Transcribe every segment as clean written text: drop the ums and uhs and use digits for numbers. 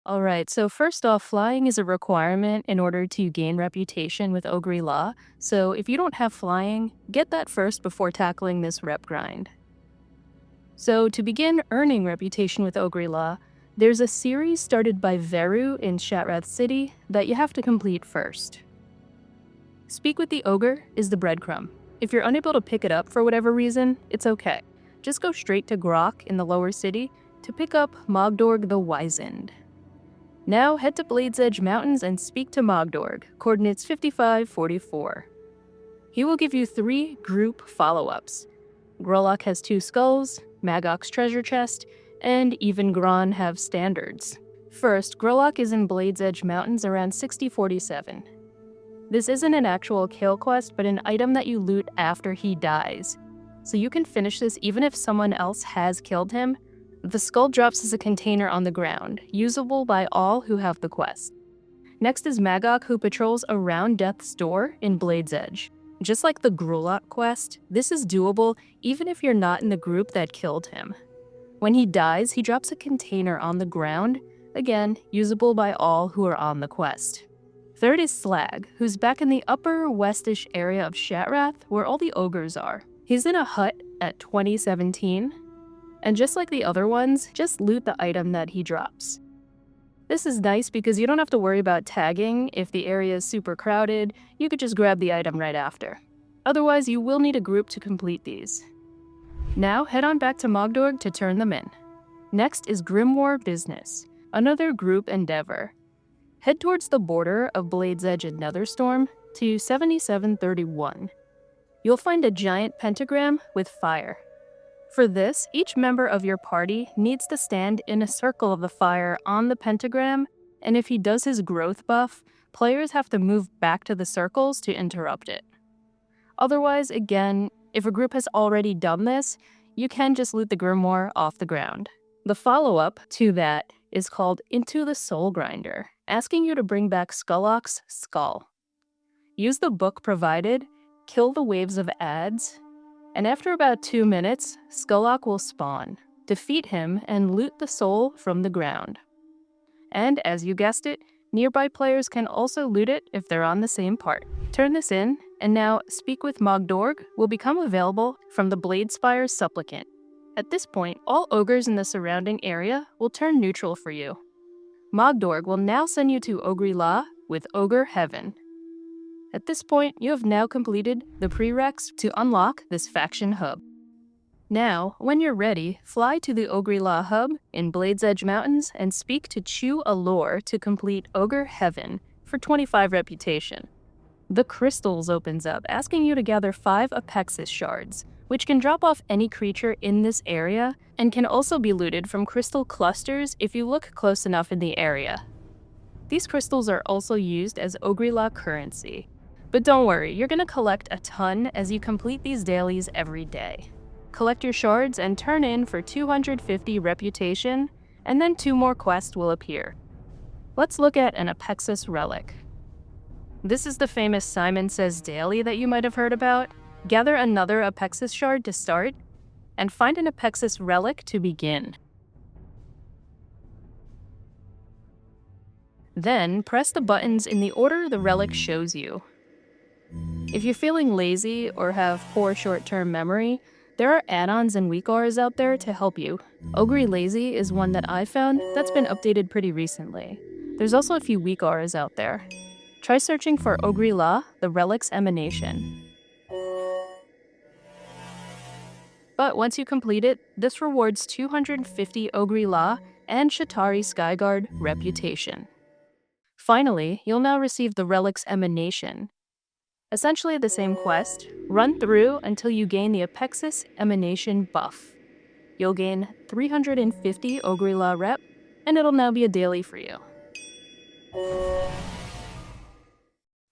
Alright, so first off, flying is a requirement in order to gain reputation with Ogri'la, so if you don't have flying, get that first before tackling this rep grind. So to begin earning reputation with Ogri'la, there's a series started by Veru in Shattrath City that you have to complete first. Speak with the Ogre is the breadcrumb. If you're unable to pick it up for whatever reason, it's okay. Just go straight to Grulloc in the lower city to pick up Mogdorg the Wizened. Now head to Blade's Edge Mountains and speak to Mogdorg, coordinates 5544. He will give you 3 group follow-ups. Grulloc Has Two Skulls, Maggoc's treasure chest, and even Gronn have standards. First, Grulloc is in Blade's Edge Mountains around 6047. This isn't an actual kill quest, but an item that you loot after he dies. So you can finish this even if someone else has killed him. The skull drops as a container on the ground, usable by all who have the quest. Next is Maggoc, who patrols around Death's Door in Blade's Edge. Just like the Grulloc quest, this is doable even if you're not in the group that killed him. When he dies, he drops a container on the ground, again, usable by all who are on the quest. Third is Slagg, who's back in the upper westish area of Shattrath, where all the ogres are. He's in a hut at 2017, and just like the other ones, just loot the item that he drops. This is nice because you don't have to worry about tagging. If the area is super crowded, you could just grab the item right after. Otherwise, you will need a group to complete these. Now, head on back to Mogdorg to turn them in. Next is Grimoire Business, another group endeavor. Head towards the border of Blade's Edge and Netherstorm to 7731. You'll find a giant pentagram with fire. For this, each member of your party needs to stand in a circle of the fire on the pentagram, and if he does his growth buff, players have to move back to the circles to interrupt it. Otherwise, again, if a group has already done this, you can just loot the grimoire off the ground. The follow-up to that is called Into the Soulgrinder, asking you to bring back Skullock's skull. Use the book provided, kill the waves of ads, and after about 2 minutes, Skullock will spawn. Defeat him and loot the soul from the ground. And as you guessed it, nearby players can also loot it if they're on the same part. Turn this in, and now Speak with Mogdorg will become available from the Bladespire Supplicant. At this point, all ogres in the surrounding area will turn neutral for you. Mogdorg will now send you to Ogri'la with Ogre Heaven. At this point, you have now completed the prereqs to unlock this faction hub. Now, when you're ready, fly to the Ogri'la hub in Blade's Edge Mountains and speak to Chew Allure to complete Ogre Heaven for 25 reputation. The Crystals opens up, asking you to gather 5 Apexis Shards, which can drop off any creature in this area and can also be looted from crystal clusters if you look close enough in the area. These crystals are also used as Ogri'la currency. But don't worry, you're going to collect a ton as you complete these dailies every day. Collect your shards and turn in for 250 reputation, and then 2 more quests will appear. Let's look at an Apexis Relic. This is the famous Simon Says daily that you might have heard about. Gather another Apexis shard to start, and find an Apexis Relic to begin. Then, press the buttons in the order the relic shows you. If you're feeling lazy or have poor short-term memory, there are add-ons and weak auras out there to help you. Ogre Lazy is one that I found that's been updated pretty recently. There's also a few weak auras out there. Try searching for Ogri'la, the relic's emanation. But once you complete it, this rewards 250 Ogri'la and Sha'tari Skyguard reputation. Finally, you'll now receive the relic's emanation. Essentially the same quest, run through until you gain the Apexis Emanation buff. You'll gain 350 Ogri'la rep, and it'll now be a daily for you.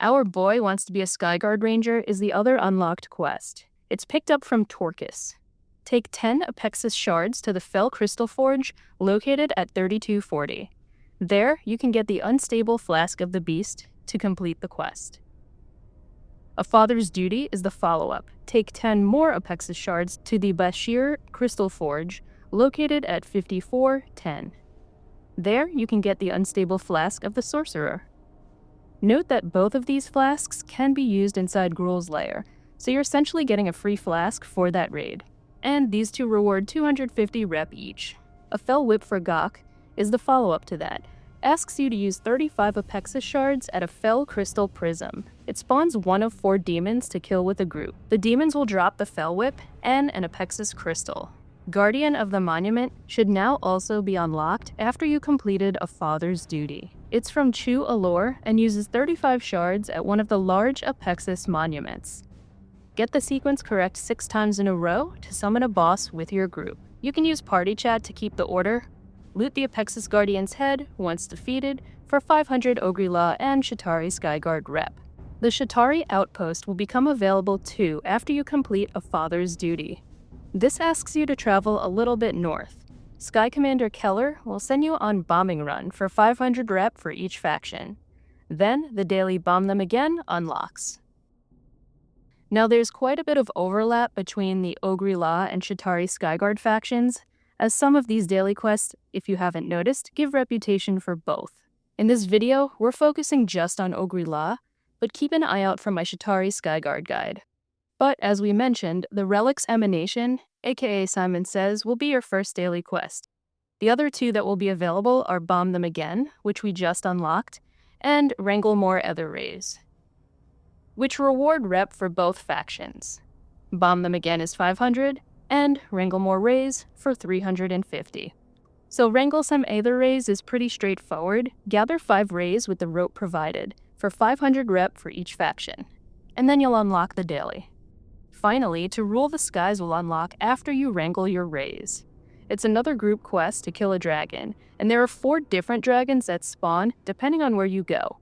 Our Boy Wants to be a Skyguard Ranger is the other unlocked quest. It's picked up from Torquus. Take 10 Apexis Shards to the Fel Crystal Forge, located at 3240. There, you can get the Unstable Flask of the Beast to complete the quest. A Father's Duty is the follow-up. Take 10 more Apexis Shards to the Bashir Crystal Forge, located at 5410. There, you can get the Unstable Flask of the Sorcerer. Note that both of these flasks can be used inside Gruul's lair, so you're essentially getting a free flask for that raid. And these two reward 250 rep each. A Fel Whip for Gahk is the follow-up to that. Asks you to use 35 Apexis Shards at a Fel Crystal Prism. It spawns one of 4 demons to kill with a group. The demons will drop the Fel Whip and an Apexis Crystal. Guardian of the Monument should now also be unlocked after you completed a Father's Duty. It's from Chu Allure and uses 35 shards at one of the large Apexis monuments. Get the sequence correct 6 times in a row to summon a boss with your group. You can use Party Chat to keep the order. Loot the Apexis Guardian's head once defeated for 500 Ogri'la and Sha'tari Skyguard rep. The Sha'tari Outpost will become available too after you complete a Father's Duty. This asks you to travel a little bit north. Sky Commander Keller will send you on Bombing Run for 500 rep for each faction. Then, the daily Bomb Them Again unlocks. Now there's quite a bit of overlap between the Ogri'la and Sha'tari Skyguard factions, as some of these daily quests, if you haven't noticed, give reputation for both. In this video, we're focusing just on Ogri'la, but keep an eye out for my Sha'tari Skyguard guide. But as we mentioned, the Relic's Emanation, aka Simon Says, will be your first daily quest. The other 2 that will be available are Bomb Them Again, which we just unlocked, and Wrangle More Ether Rays, which reward rep for both factions. Bomb Them Again is 500, and Wrangle More Rays for 350. So wrangle some Aether Rays is pretty straightforward. Gather 5 rays with the rope provided, for 500 rep for each faction, and then you'll unlock the daily. Finally, To Rule the Skies will unlock after you wrangle your rays. It's another group quest to kill a dragon, and there are 4 different dragons that spawn depending on where you go.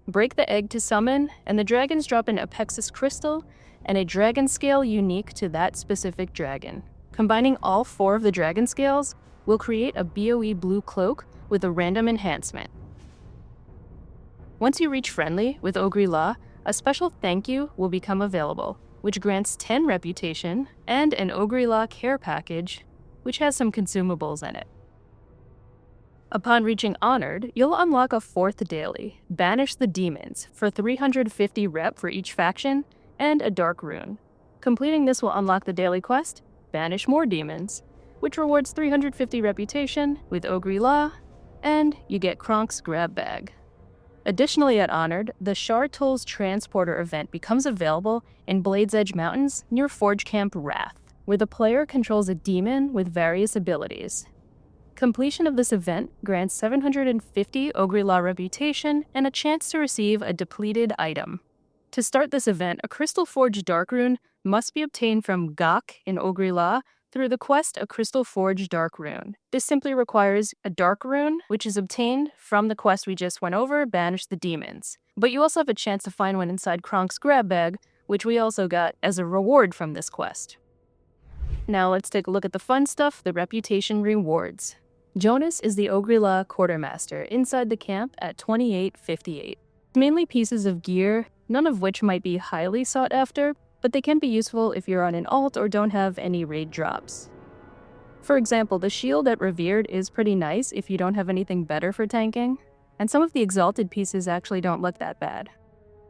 Break the egg to summon, and the dragons drop an Apexis Crystal and a dragon scale unique to that specific dragon. Combining all 4 of the dragon scales will create a BOE blue cloak with a random enhancement. Once you reach friendly with Ogri'la, a special thank you will become available, which grants 10 reputation and an Ogri'la care package, which has some consumables in it. Upon reaching Honored, you'll unlock a 4th daily, Banish the Demons, for 350 rep for each faction, and a Dark Rune. Completing this will unlock the daily quest, Banish More Demons, which rewards 350 reputation with Ogri'la, and you get Kronk's Grab Bag. Additionally at Honored, the Shartuul's Transporter event becomes available in Blade's Edge Mountains near Forge Camp Wrath, where the player controls a demon with various abilities. Completion of this event grants 750 Ogri'la reputation and a chance to receive a depleted item. To start this event, a Crystal Forge Dark Rune must be obtained from Gahk in Ogri'la through the quest A Crystal Forge Dark Rune. This simply requires a Dark Rune, which is obtained from the quest we just went over, Banish the Demons. But you also have a chance to find one inside Kronk's Grab Bag, which we also got as a reward from this quest. Now let's take a look at the fun stuff, the reputation rewards. Jho'nass is the Ogri'la quartermaster inside the camp at 2858. Mainly pieces of gear, none of which might be highly sought after, but they can be useful if you're on an alt or don't have any raid drops. For example, the shield at Revered is pretty nice if you don't have anything better for tanking, and some of the exalted pieces actually don't look that bad.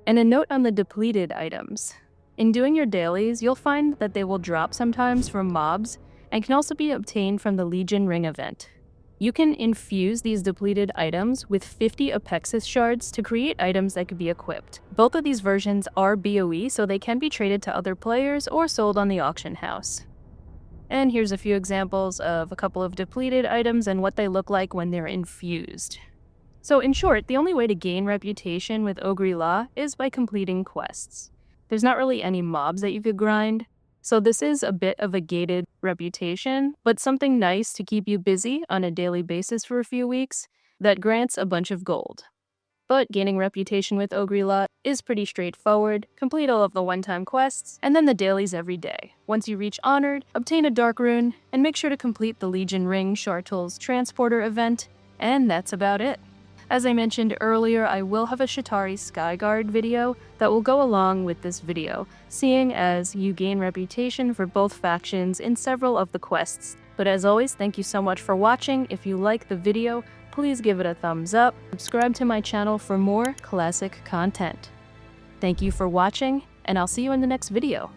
And a note on the depleted items. In doing your dailies, you'll find that they will drop sometimes from mobs, and can also be obtained from the Legion Ring event. You can infuse these depleted items with 50 Apexis Shards to create items that could be equipped. Both of these versions are BOE, so they can be traded to other players or sold on the auction house. And here's a few examples of a couple of depleted items and what they look like when they're infused. So in short, the only way to gain reputation with Ogri'la is by completing quests. There's not really any mobs that you could grind, so this is a bit of a gated reputation, but something nice to keep you busy on a daily basis for a few weeks that grants a bunch of gold. But gaining reputation with Ogri'la is pretty straightforward. Complete all of the one-time quests, and then the dailies every day. Once you reach Honored, obtain a Dark Rune, and make sure to complete the Legion Ring Shartuul's Transporter event, and that's about it. As I mentioned earlier, I will have a Sha'tari Skyguard video that will go along with this video, seeing as you gain reputation for both factions in several of the quests. But as always, thank you so much for watching. If you like the video, please give it a thumbs up, subscribe to my channel for more classic content. Thank you for watching, and I'll see you in the next video.